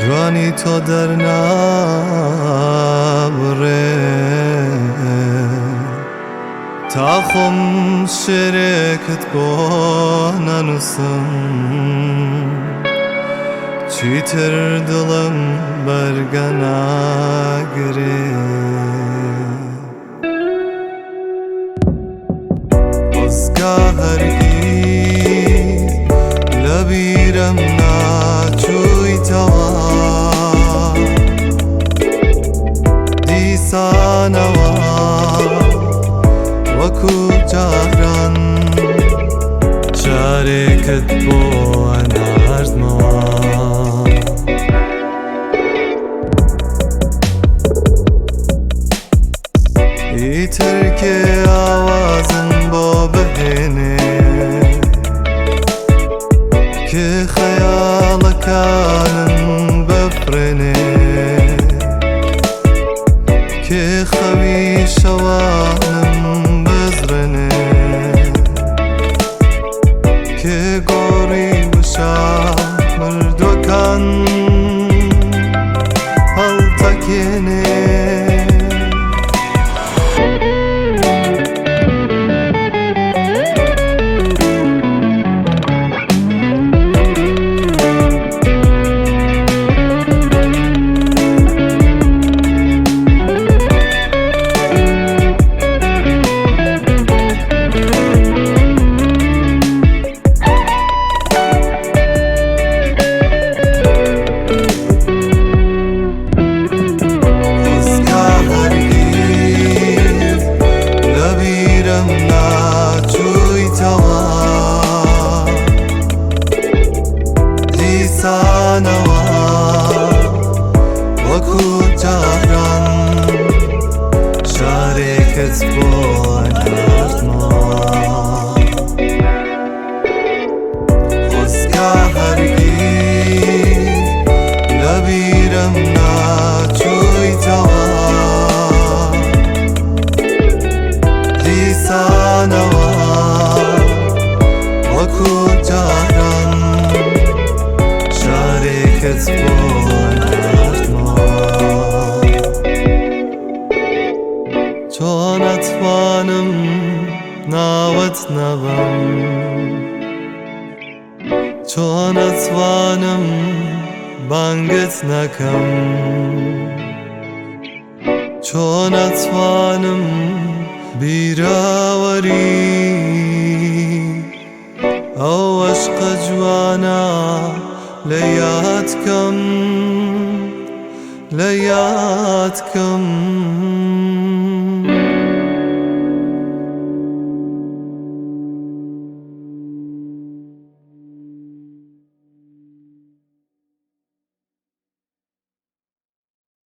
جوانی تو در نبره تا خم شرکت با ننوسم چیتر دلم برگناگره ازگا هرگیز لبیرم ناچوی توا دیسانوا وەکو جاران شارێکت بۆ ناردمەوە ئیتر کێ ئاوازم بۆ بهێنێ کێ خەیاڵەکانم بفرێنێ کێ خەوی شەوانم که گوری وشا مردوکان هل تکینه وەکو جاران شارێکت بۆ ناردمەوە خۆزگا هەرگیز لەبیرم ناچوویتەوە دیسانەوە وەکو جاران شارێکت بۆ چۆن ئەتوانم ناوت نەبەم چۆن ئەتوانم بانگت نەکەم چۆن ئەتوانم بیراوەری ئەو عەشقە جوانە لە یاد کەم